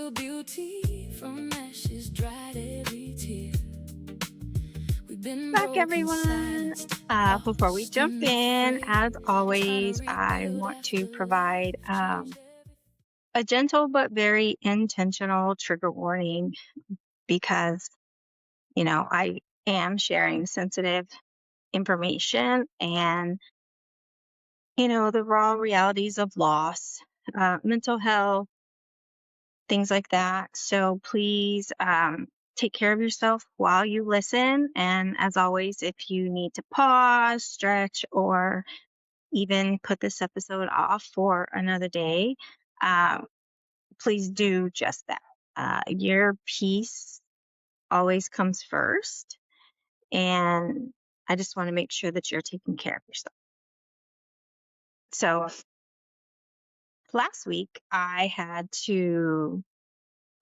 real beauty from ashes, dried every tear. We've been Back, broken, everyone. silenced, Before we lost jump and in, afraid. as Try to always, I rebuild want after to love provide changed a gentle but very intentional trigger warning because, I am sharing sensitive information and, the raw realities of loss, mental health, things like that. So please take care of yourself while you listen. And as always, if you need to pause, stretch, or even put this episode off for another day, um, please do just that. Your peace always comes first. And I just want to make sure that you're taking care of yourself. So last week, I had to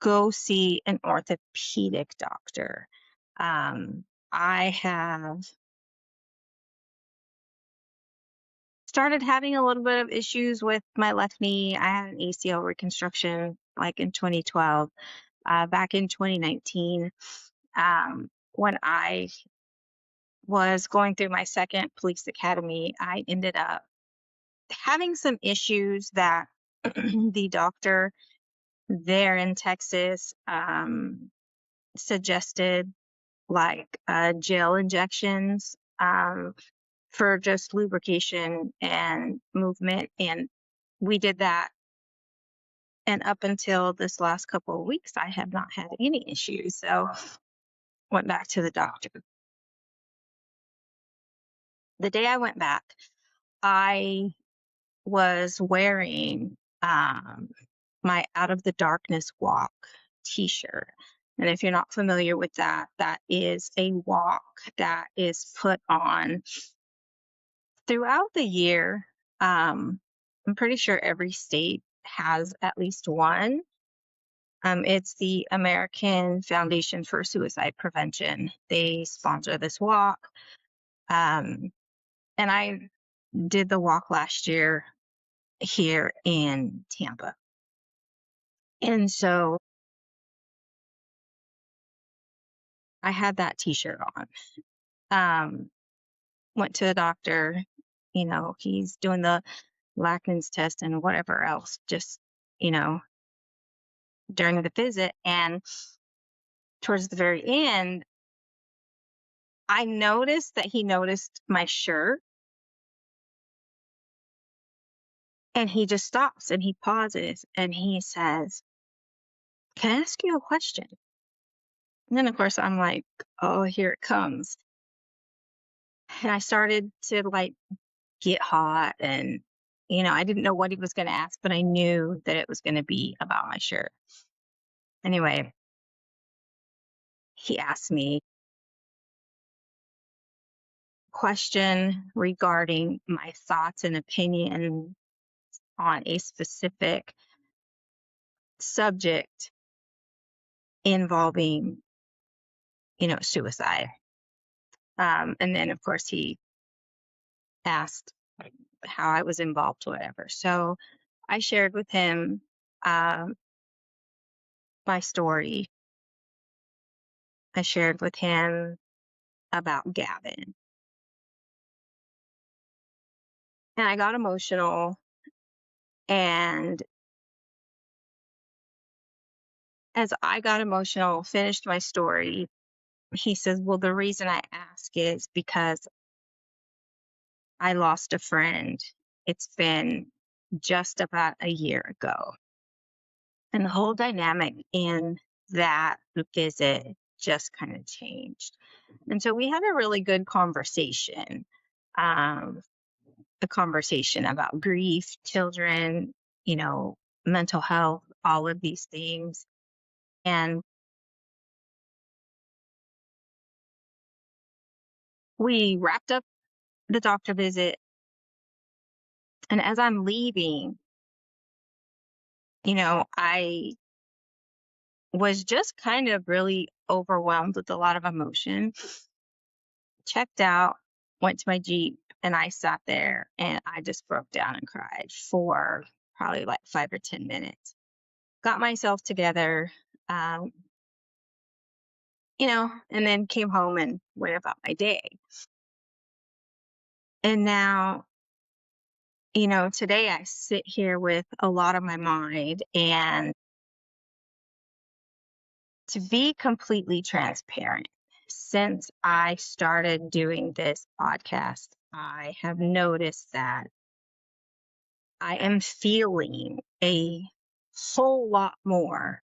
go see an orthopedic doctor. I have started having a little bit of issues with my left knee. I had an ACL reconstruction like in 2012. Back in 2019, when I was going through my second police academy, I ended up having some issues that the doctor there in Texas suggested, like gel injections for just lubrication and movement. And we did that. And up until this last couple of weeks, I have not had any issues. So went back to the doctor. The day I went back, I was wearing my Out of the Darkness Walk t-shirt. And if you're not familiar with that, that is a walk that is put on throughout the year. I'm pretty sure every state has at least one. It's the American Foundation for Suicide Prevention. They sponsor this walk. And I did the walk last year here in Tampa. And so I had that t-shirt on. Went to the doctor, he's doing the Lackman's test and whatever else, just, you know, during the visit. And towards the very end, I noticed that he noticed my shirt and he just stops and he pauses and he says, "Can I ask you a question?" And then, of course, I'm like, oh, here it comes. And I started to get hot and, I didn't know what he was going to ask, but I knew that it was going to be about my shirt. Anyway, he asked me a question regarding my thoughts and opinion on a specific subject involving, suicide. And then, of course, he asked how I was involved, whatever. So I shared with him um, my story. I shared with him about Gavin. And I got emotional. And as I got emotional, finished my story, he says, "Well, the reason I ask is because I lost a friend. It's been just about a year ago." And the whole dynamic in that visit just kind of changed. And so we had a really good conversation, um, a conversation about grief, children, mental health, all of these things. And we wrapped up the doctor visit. And as I'm leaving, I was just kind of really overwhelmed with a lot of emotion. Checked out, went to my Jeep, and I sat there and I just broke down and cried for probably like 5 or 10 minutes. got myself together, um, and then came home and went about my day. And now, today I sit here with a lot on my mind. And to be completely transparent, since I started doing this podcast, I have noticed that I am feeling a whole lot more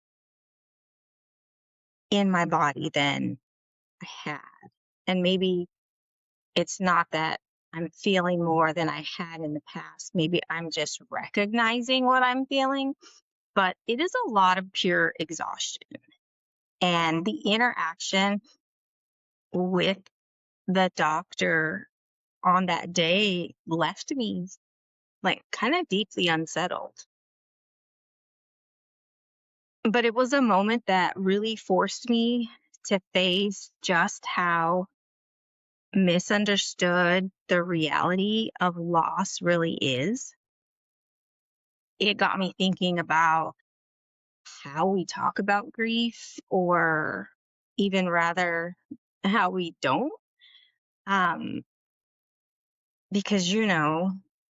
in my body than I had. And maybe it's not that I'm feeling more than I had in the past. Maybe I'm just recognizing what I'm feeling, but it is a lot of pure exhaustion. And the interaction with the doctor on that day left me like kind of deeply unsettled. But it was a moment that really forced me to face just how misunderstood the reality of loss really is. It got me thinking about how we talk about grief, or even rather, how we don't. Um, because,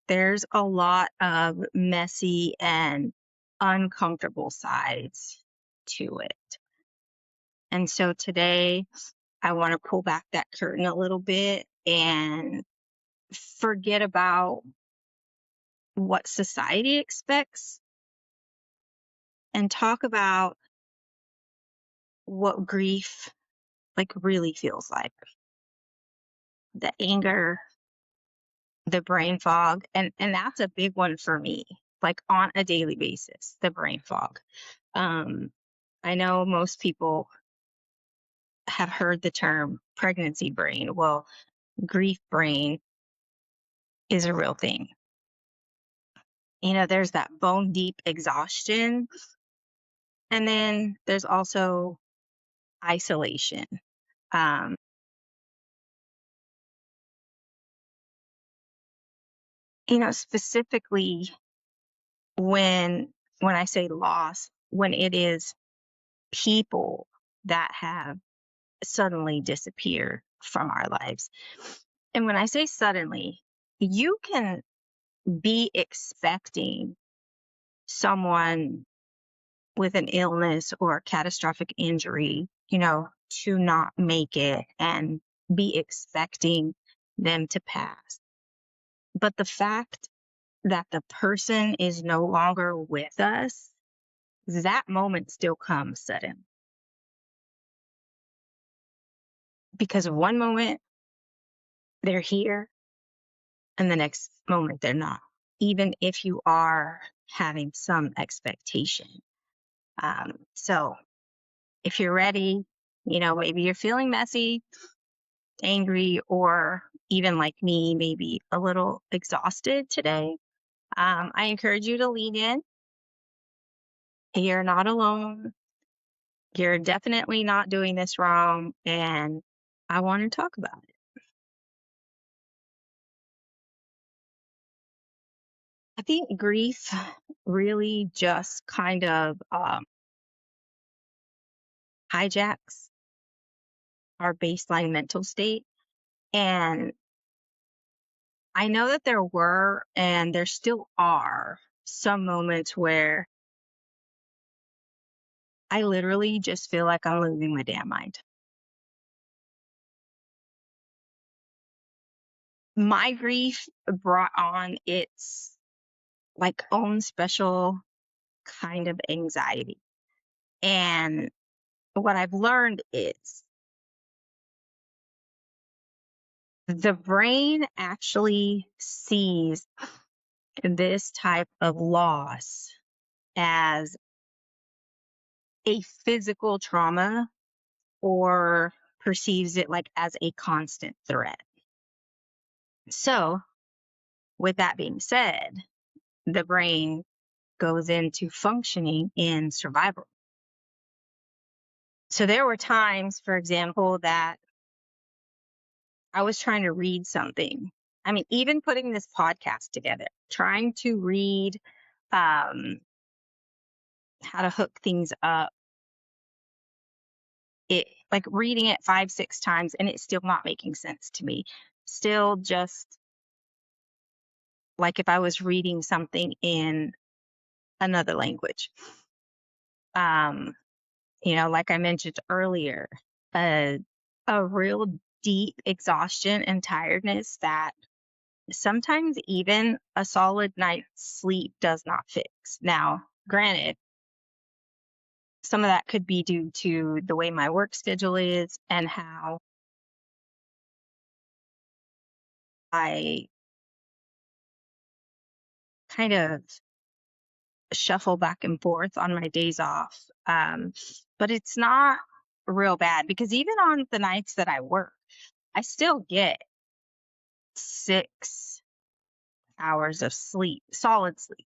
there's a lot of messy and uncomfortable sides to it. And so today, I want to pull back that curtain a little bit and forget about what society expects and talk about what grief like really feels like. The anger, the brain fog, and that's a big one for me, like on a daily basis, the brain fog. um I know most people have heard the term pregnancy brain. Well, grief brain is a real thing. There's that bone deep exhaustion, and then there's also isolation. um Specifically, when I say loss, when it is people that have suddenly disappeared from our lives. And when I say suddenly, you can be expecting someone with an illness or catastrophic injury, to not make it and be expecting them to pass. But the fact that the person is no longer with us, that moment still comes sudden. Because one moment they're here and the next moment they're not, even if you are having some expectation. So if you're ready, maybe you're feeling messy, angry, or even like me, maybe a little exhausted today, I encourage you to lean in. You're not alone. You're definitely not doing this wrong. And I want to talk about it. I think grief really just kind of hijacks our baseline mental state. And I know that there were, and there still are, some moments where I literally just feel like I'm losing my damn mind. My grief brought on its like own special kind of anxiety. And what I've learned is the brain actually sees this type of loss as a physical trauma, or perceives it like as a constant threat. So, with that being said, the brain goes into functioning in survival. So, there were times, for example, that I was trying to read something. I mean, even putting this podcast together, trying to read um, how to hook things up. It like reading it 5, 6 times and it's still not making sense to me. Still just like if I was reading something in another language. Um, like I mentioned earlier, a a real deep exhaustion and tiredness that sometimes even a solid night's sleep does not fix. Now, granted, some of that could be due to the way my work schedule is and how I kind of shuffle back and forth on my days off. But it's not real bad because even on the nights that I work, I still get 6 hours of sleep, solid sleep.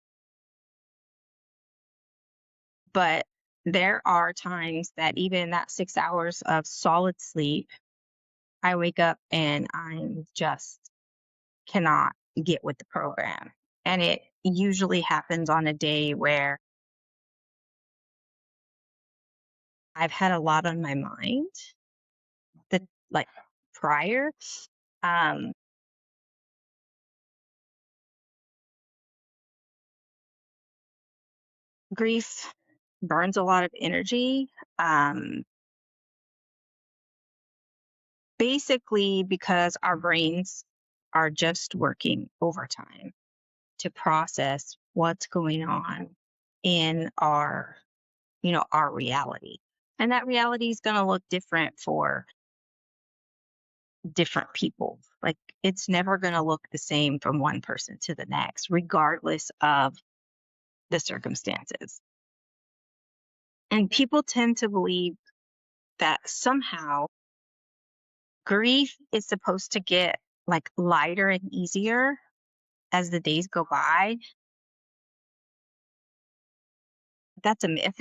But there are times that even that 6 hours of solid sleep, I wake up and I'm just cannot get with the program. And it usually happens on a day where I've had a lot on my mind that like prior. Um, Grief burns a lot of energy. Um, Basically because our brains are just working overtime to process what's going on in our reality. And that reality is going to look different for different people. Like it's never going to look the same from one person to the next, regardless of the circumstances. And people tend to believe that somehow grief is supposed to get like lighter and easier as the days go by. That's a myth.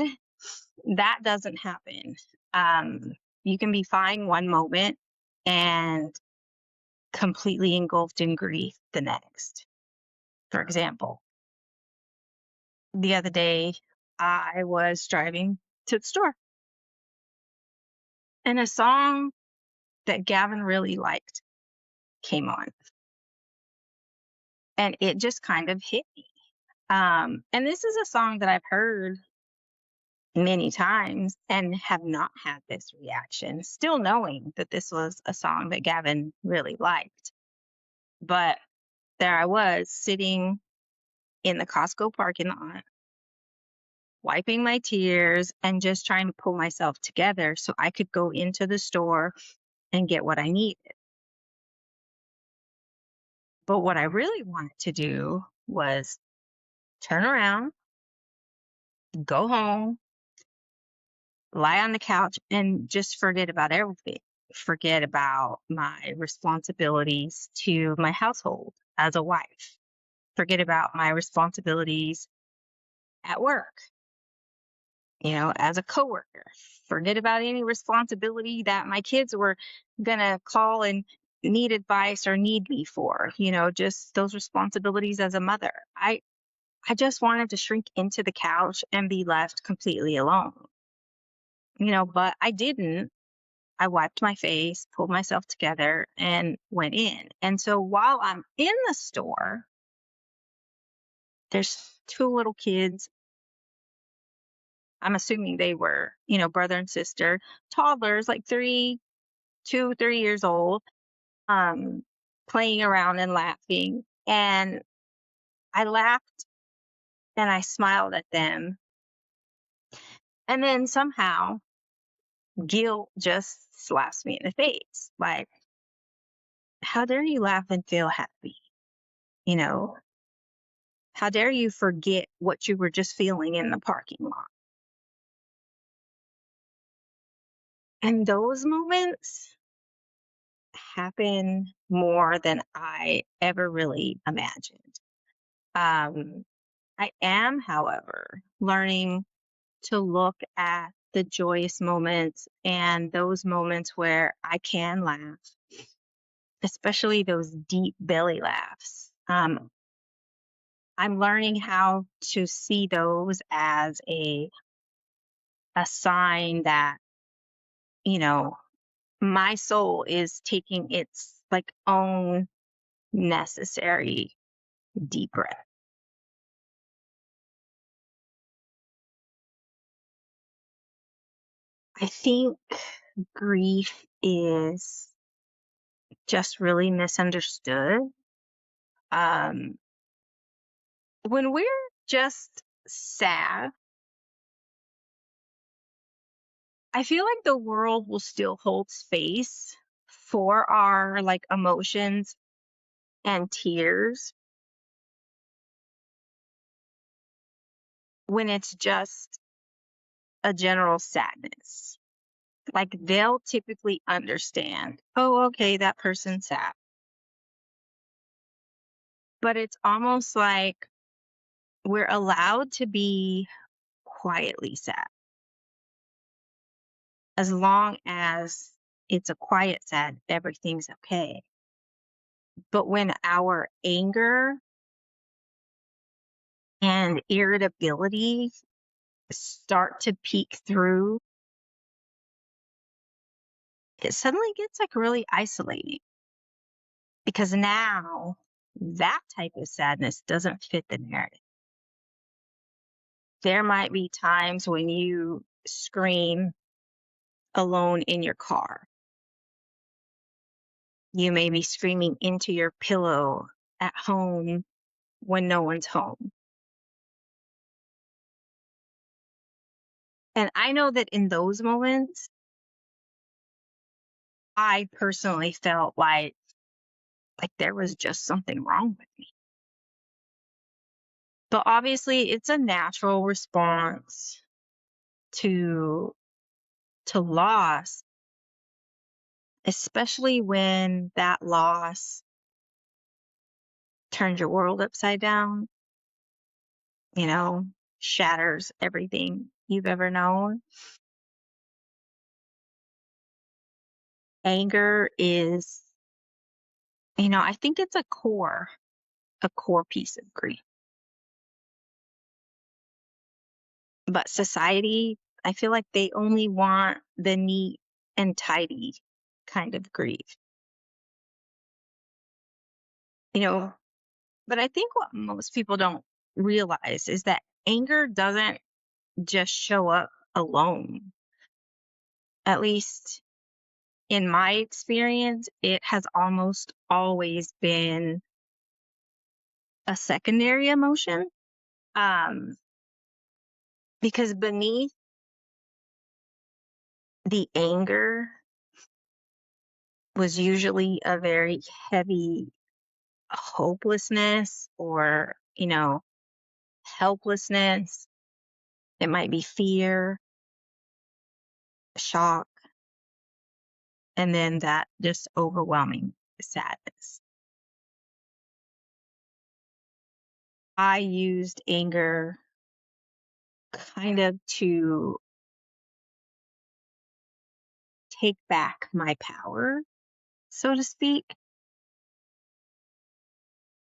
That doesn't happen. Um, you can be fine one moment and completely engulfed in grief the next. For example, the other day I was driving to the store and a song that Gavin really liked came on and it just kind of hit me. And this is a song that I've heard many times and have not had this reaction, still knowing that this was a song that Gavin really liked. But there I was sitting in the Costco parking lot, wiping my tears and just trying to pull myself together so I could go into the store and get what I needed. But what I really wanted to do was turn around, go home, lie on the couch, and just forget about everything. Forget about my responsibilities to my household as a wife. Forget about my responsibilities at work, as a coworker. Forget about any responsibility that my kids were going to call and need advice or need me for, just those responsibilities as a mother. I just wanted to shrink into the couch and be left completely alone, but I didn't. I wiped my face, pulled myself together, and went in. And so while I'm in the store, there's 2 little kids. I'm assuming they were, brother and sister, toddlers, like 3 years old, playing around and laughing. And I laughed and I smiled at them. And then somehow guilt just slaps me in the face. Like, how dare you laugh and feel happy? You know, how dare you forget what you were just feeling in the parking lot? And those moments happen more than I ever really imagined. Um, I am, however, learning to look at the joyous moments and those moments where I can laugh, especially those deep belly laughs. I'm learning how to see those as a a sign that, you know, my soul is taking its like own necessary deep breath. I think grief is just really misunderstood. Um, when we're just sad, I feel like the world will still hold space for our like emotions and tears when it's just a general sadness. Like they'll typically understand, oh, okay, that person's sad. But it's almost like we're allowed to be quietly sad as long as it's a quiet sad, everything's okay. But when our anger and irritability start to peek through, it suddenly gets like really isolating because now that type of sadness doesn't fit the narrative. There might be times when you scream alone in your car. You may be screaming into your pillow at home when no one's home. And I know that in those moments, I personally felt like there was just something wrong with me. But obviously, it's a natural response to loss, especially when that loss turns your world upside down, you know, shatters everything you've ever known. Anger is, I think it's a core piece of grief. But society, I feel like they only want the neat and tidy kind of grief, you know. But I think what most people don't realize is that anger doesn't just show up alone. At least in my experience, it has almost always been a secondary emotion. Um, because beneath the anger was usually a very heavy hopelessness or, helplessness. It might be fear, shock, and then that just overwhelming sadness. I used anger kind of to take back my power, so to speak.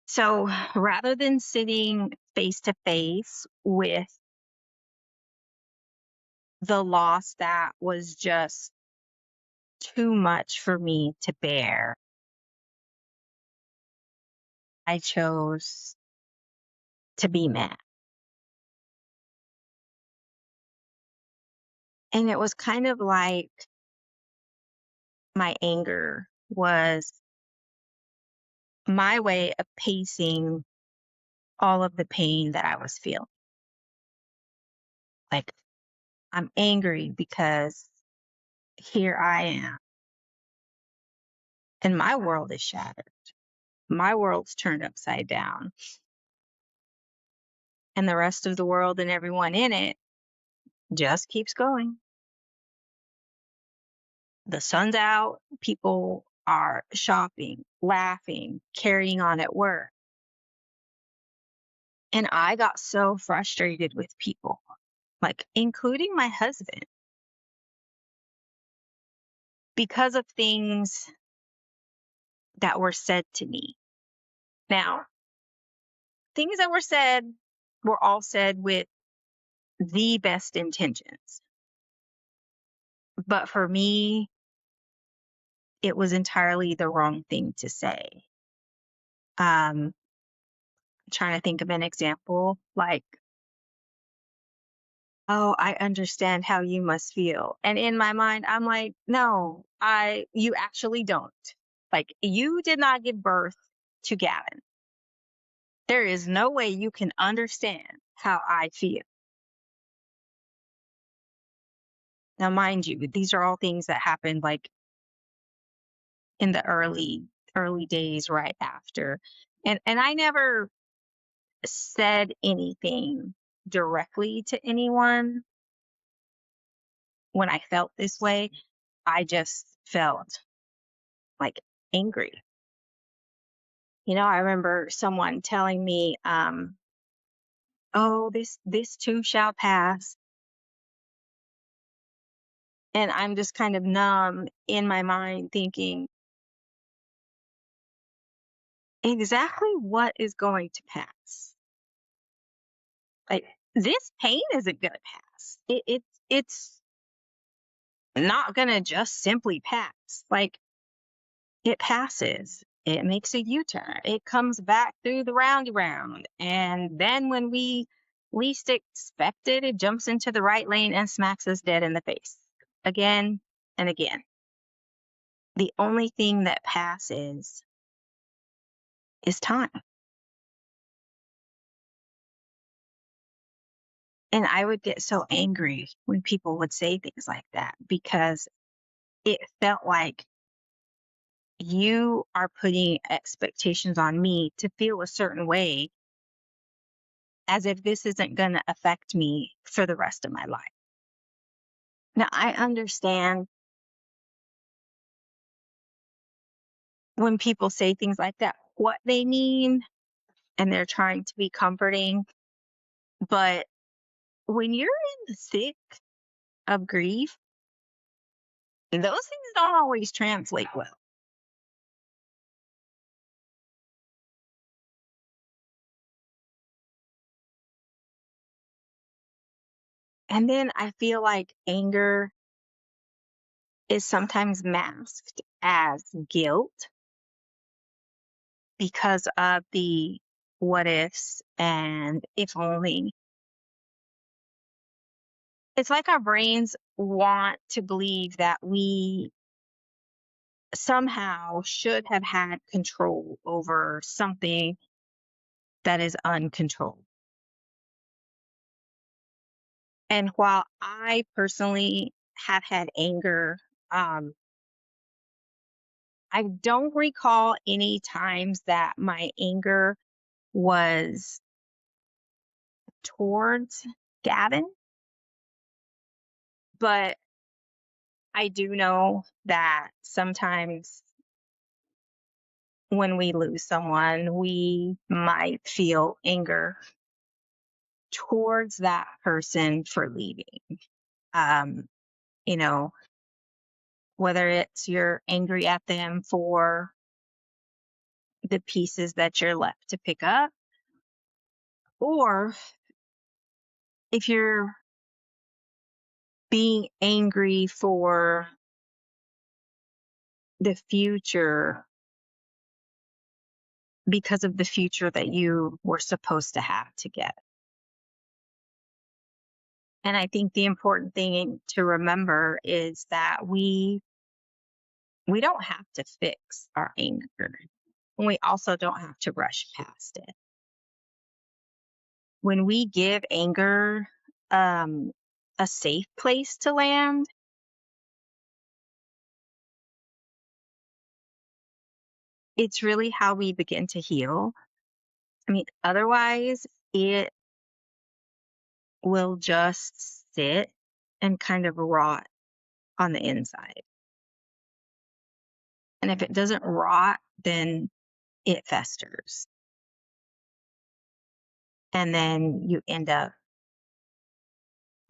So rather than sitting face to face with the loss that was just too much for me to bear, I chose to be mad. And it was kind of like my anger was my way of pacing all of the pain that I was feeling. Like, I'm angry because here I am, and my world is shattered. My world's turned upside down, and the rest of the world and everyone in it just keeps going. The sun's out, people are shopping, laughing, carrying on at work. And I got so frustrated with people, like including my husband, because of things that were said to me. Now, things that were said were all said with the best intentions. But for me, it was entirely the wrong thing to say. Um, Trying to think of an example, like, oh, I understand how you must feel. And in my mind, I'm like, no, you actually don't. Like, you did not give birth to Gavin. There is no way you can understand how I feel. Now, mind you, these are all things that happened like in the early days right after. And I never said anything directly to anyone when I felt this way. I just felt like angry. I remember someone telling me, oh, this too shall pass. And I'm just kind of numb in my mind thinking, exactly what is going to pass? Like, this pain isn't going to pass. It's not going to just simply pass. Like, it passes. It makes a U-turn. It comes back through the roundy round. And then when we least expect it, it jumps into the right lane and smacks us dead in the face again and again. The only thing that passes is time. And I would get so angry when people would say things like that because it felt like you are putting expectations on me to feel a certain way as if this isn't going to affect me for the rest of my life. Now, I understand when people say things like that, what they mean, and they're trying to be comforting. But when you're in the thick of grief, those things don't always translate well. And then I feel like anger is sometimes masked as guilt because of the what ifs and if only. It's like our brains want to believe that we somehow should have had control over something that is uncontrolled. And while I personally have had anger, um, I don't recall any times that my anger was towards Gavin, but I do know that sometimes when we lose someone, we might feel anger towards that person for leaving. Um, you know, whether it's you're angry at them for the pieces that you're left to pick up, or if you're being angry for the future because of the future that you were supposed to have together. And I think the important thing to remember is that we don't have to fix our anger. We also don't have to rush past it. When we give anger a safe place to land, it's really how we begin to heal. I mean, otherwise, it will just sit and kind of rot on the inside. And if it doesn't rot, then it festers. And then you end up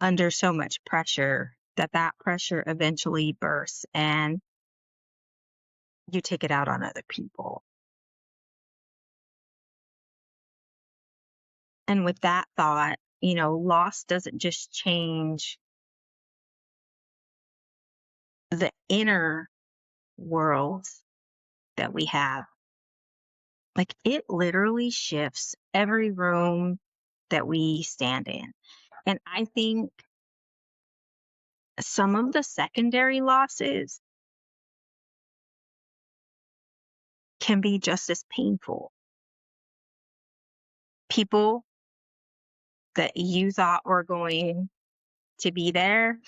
under so much pressure that that pressure eventually bursts and you take it out on other people. And with that thought, loss doesn't just change the inner world that we have, like it literally shifts every room that we stand in. And I think some of the secondary losses can be just as painful. People that you thought were going to be there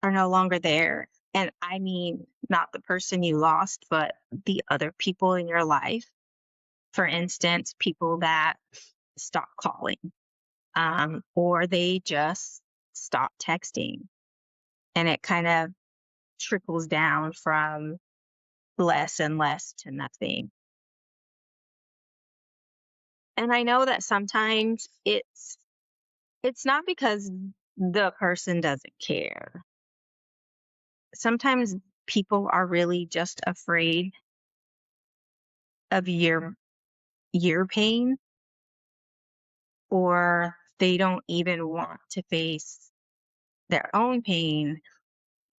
are no longer there. And I mean, not the person you lost, but the other people in your life. For instance, people that stop calling, or they just stop texting. And it kind of trickles down from less and less to nothing. And I know that sometimes it's not because the person doesn't care. Sometimes people are really just afraid of your pain, or they don't even want to face their own pain,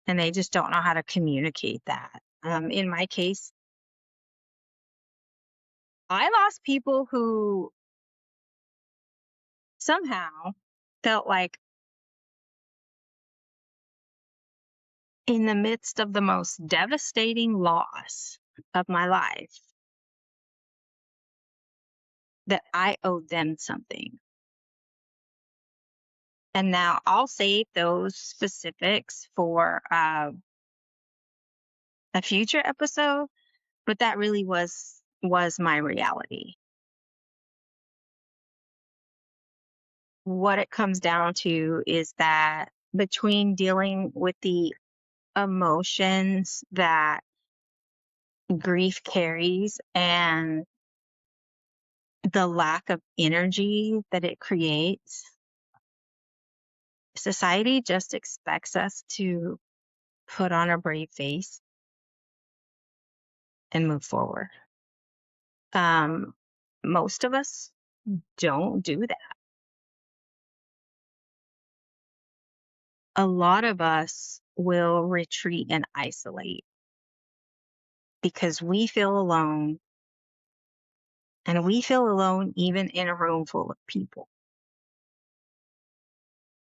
and they just don't know how to communicate that. In my case, I lost people who somehow felt like in the midst of the most devastating loss of my life that I owed them something. And now I'll save those specifics for a future episode, but that really was my reality. What it comes down to is that between dealing with the emotions that grief carries and the lack of energy that it creates, society just expects us to put on a brave face and move forward. Most of us don't do that. A lot of us will retreat and isolate because we feel alone, and we feel alone even in a room full of people.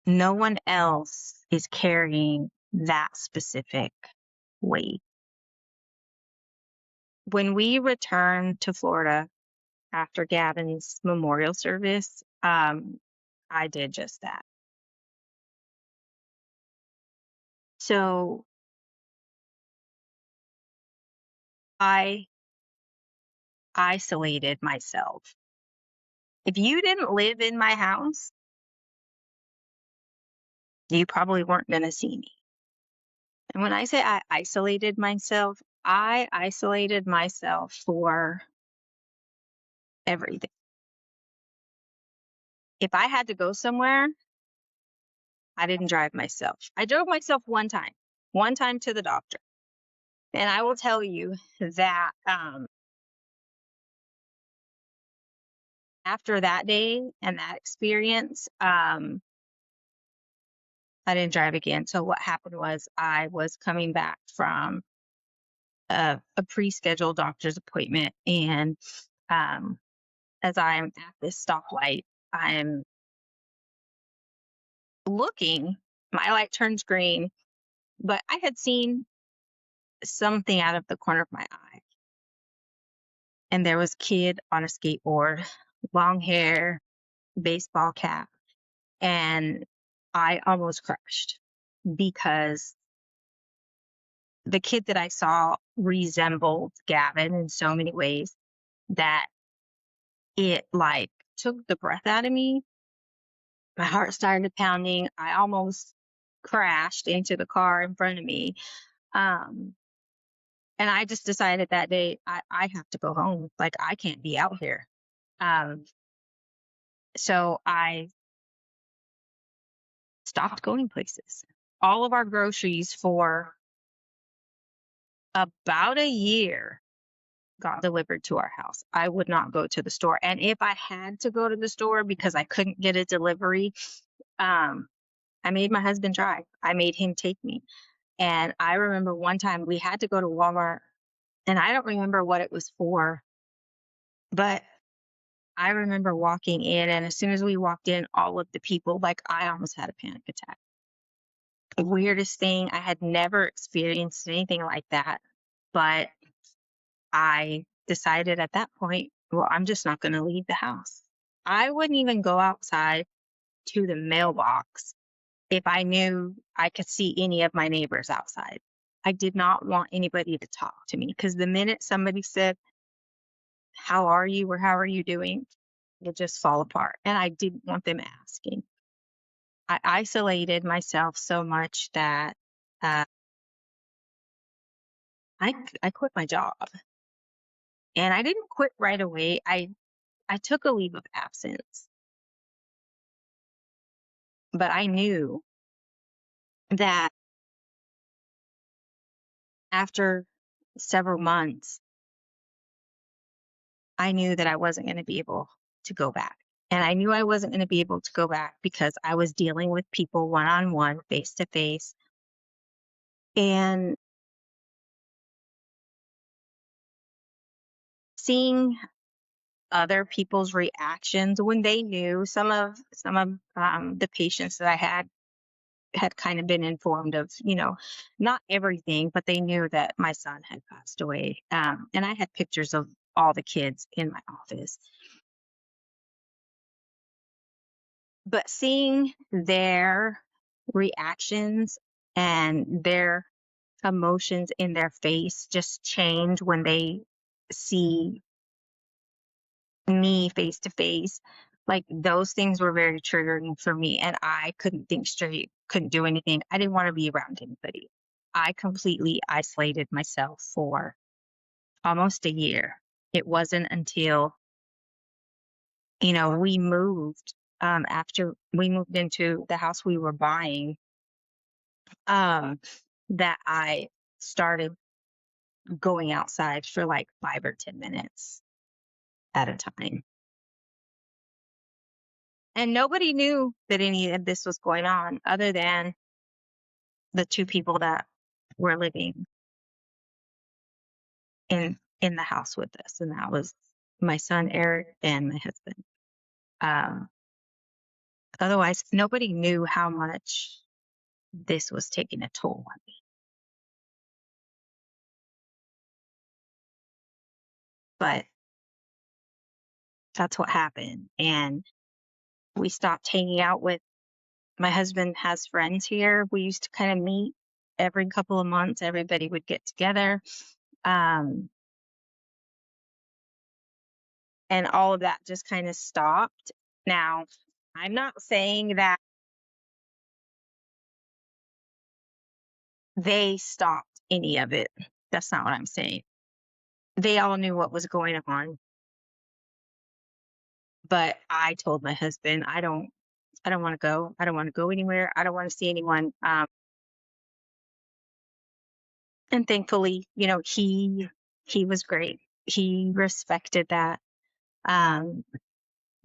No one else is carrying that specific weight. When we returned to Florida after Gavin's memorial service, I did just that. So I isolated myself. If you didn't live in my house, you probably weren't going to see me. And when I say I isolated myself for everything. If I had to go somewhere, I didn't drive myself. I drove myself one time to the doctor. And I will tell you that after that day and that experience, I didn't drive again. So what happened was I was coming back from a pre-scheduled doctor's appointment, and as I'm at this stoplight, I'm looking, my light turns green, but I had seen something out of the corner of my eye. And there was a kid on a skateboard, long hair, baseball cap, and I almost crashed because the kid that I saw resembled Gavin in so many ways that it like took the breath out of me. My heart started pounding. I almost crashed into the car in front of me. And I just decided that day I have to go home. Like, I can't be out here. Um, so I stopped going places. All of our groceries for about a year got delivered to our house. I would not go to the store. And if I had to go to the store because I couldn't get a delivery, I made my husband drive. I made him take me. And I remember one time we had to go to Walmart, and I don't remember what it was for, but I remember walking in, and as soon as we walked in, all of the people, like, I almost had a panic attack. The weirdest thing, I had never experienced anything like that, but I decided at that point, well, I'm just not going to leave the house. I wouldn't even go outside to the mailbox if I knew I could see any of my neighbors outside. I did not want anybody to talk to me because the minute somebody said, "How are you?" or "How are you doing?" it just fall apart. And I didn't want them asking. I isolated myself so much that uh, I quit my job. And I didn't quit right away. I took a leave of absence, but I knew that after several months, I knew that I wasn't going to be able to go back. And I knew I wasn't going to be able to go back because I was dealing with people one on one, face to face. And seeing other people's reactions when they knew some of the patients that I had kind of been informed of, not everything, but they knew that my son had passed away. And I had pictures of all the kids in my office. But seeing their reactions and their emotions in their face just change when they see me face to face, like those things were very triggering for me. And I couldn't think straight, couldn't do anything. I didn't want to be around anybody. I completely isolated myself for almost a year. It wasn't until, we moved, after we moved into the house we were buying, um, that I started going outside for like 5 or 10 minutes at a time. And nobody knew that any of this was going on other than the two people that were living in the house with us, and that was my son Eric and my husband. Um, Otherwise, nobody knew how much this was taking a toll on me. But that's what happened, and we stopped hanging out with. My husband has friends here. We used to kind of meet every couple of months. Everybody would get together. Um, and all of that just kind of stopped. Now, I'm not saying that they stopped any of it. That's not what I'm saying. They all knew what was going on, but I told my husband, I don't want to go. I don't want to go anywhere. I don't want to see anyone. And thankfully, he was great. He respected that. Um,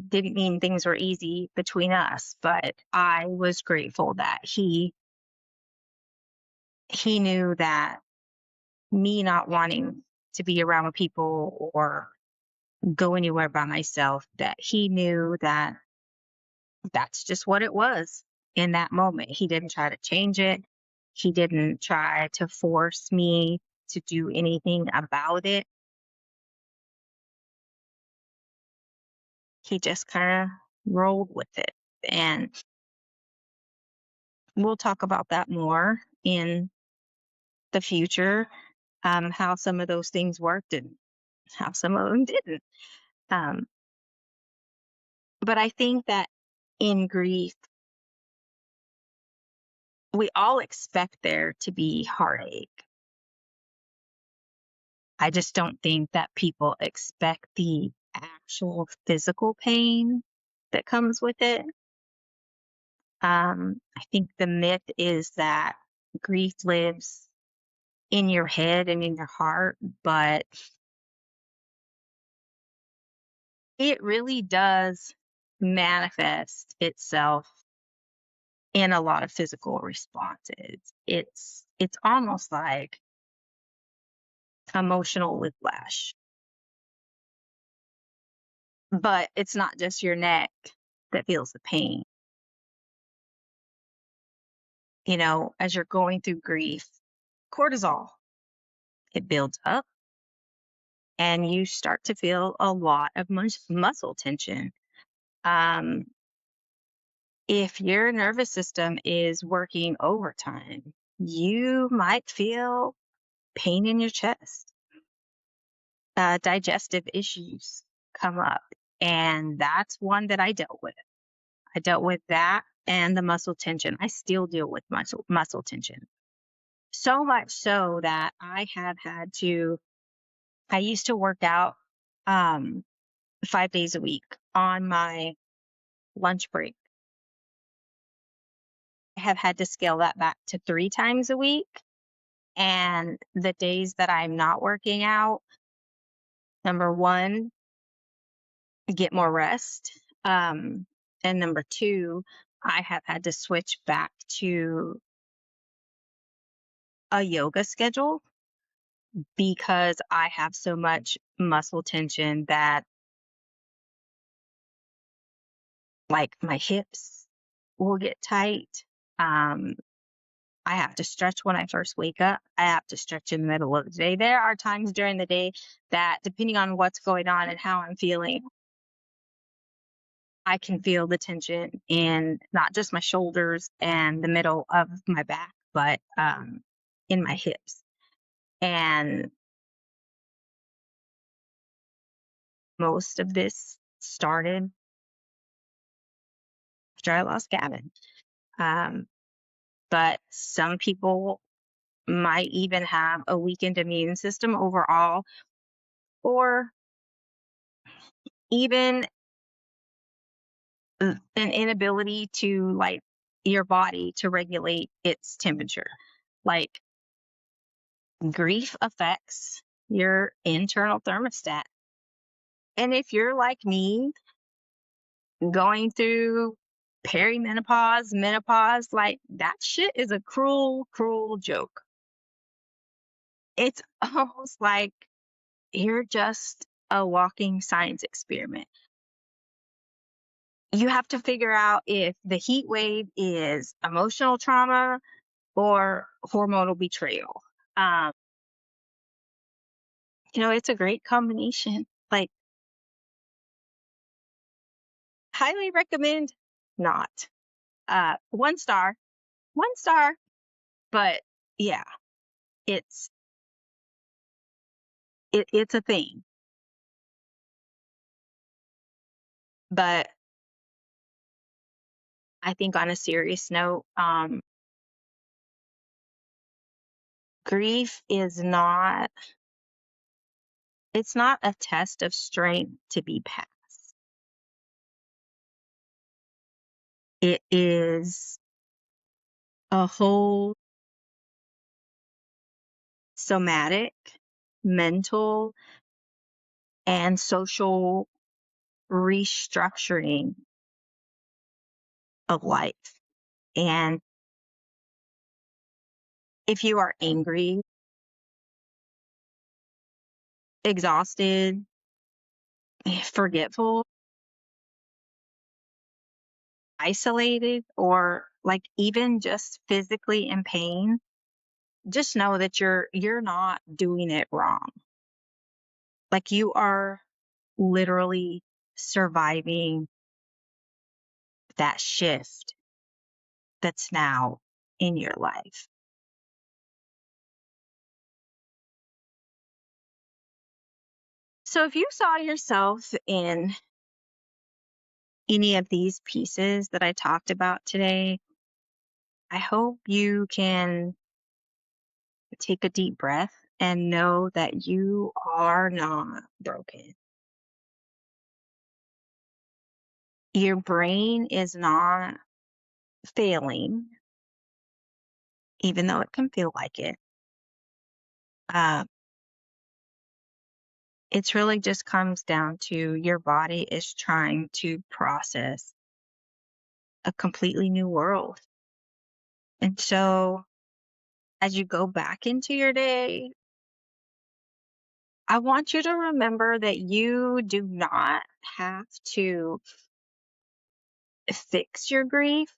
didn't mean things were easy between us, but I was grateful that he knew that me not wanting to be around people or go anywhere by myself, that he knew that that's just what it was in that moment. He didn't try to change it. He didn't try to force me to do anything about it. He just kind of rolled with it. And we'll talk about that more in the future, how some of those things worked and how some of them didn't. Um, but I think that in grief, we all expect there to be heartache. I just don't think that people expect the actual physical pain that comes with it. I think the myth is that grief lives in your head and in your heart, but it really does manifest itself in a lot of physical responses. It's almost like emotional whiplash. But it's not just your neck that feels the pain. You know, as you're going through grief, cortisol, it builds up and you start to feel a lot of muscle tension. Um, if your nervous system is working overtime, you might feel pain in your chest. Digestive issues come up, and that's one that I dealt with. I dealt with that and the muscle tension. I still deal with muscle tension. So much so that I have had to, I used to work out 5 days a week on my lunch break. I have had to scale that back to 3 times a week. And the days that I'm not working out, number one, get more rest. And number two, I have had to switch back to a yoga schedule because I have so much muscle tension that, like, my hips will get tight. Um, I have to stretch when I first wake up. I have to stretch in the middle of the day. There are times during the day that, depending on what's going on and how I'm feeling, I can feel the tension in not just my shoulders and the middle of my back, but in my hips. And most of this started after I lost Gavin. Um, but some people might even have a weakened immune system overall, or even an inability to, like, your body to regulate its temperature. Like, grief affects your internal thermostat. And if you're like me, going through perimenopause, menopause, like, that shit is a cruel, cruel joke. It's almost like you're just a walking science experiment. You have to figure out if the heat wave is emotional trauma or hormonal betrayal. Um, it's a great combination. Like, highly recommend not. 1 star, 1 star. But yeah, it's it's a thing. But I think, on a serious note, grief is not, it's not a test of strength to be passed. It is a whole somatic, mental, and social restructuring of life. And if you are angry, exhausted, forgetful, isolated, or, like, even just physically in pain, just know that you're not doing it wrong. Like, you are literally surviving that shift that's now in your life. So if you saw yourself in any of these pieces that I talked about today, I hope you can take a deep breath and know that you are not broken. Your brain is not failing, even though it can feel like it. Uh, it's really just comes down to your body is trying to process a completely new world. And so as you go back into your day, I want you to remember that you do not have to fix your grief,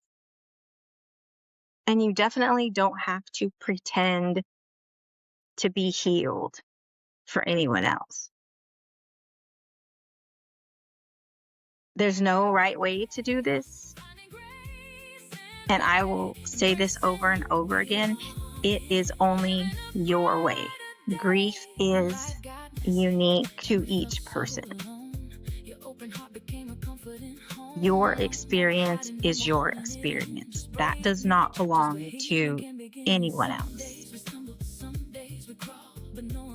and you definitely don't have to pretend to be healed for anyone else. There's no right way to do this. And I will say this over and over again. It is only your way. Grief is unique to each person. Your experience is your experience. That does not belong to anyone else.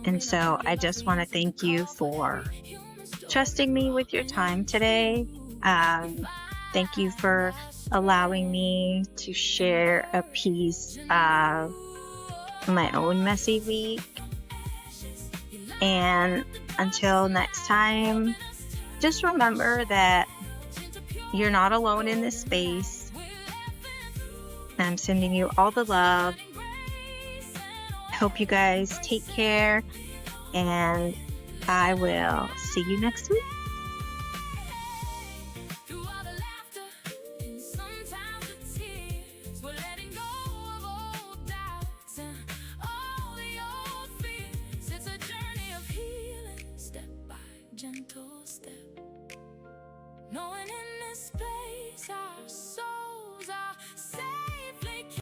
And so I just want to thank you for trusting me with your time today. Thank you for allowing me to share a piece of my own messy week. And until next time, just remember that you're not alone in this space. I'm sending you all the love. Hope you guys take care, and I will see you next week. Gentle step, knowing in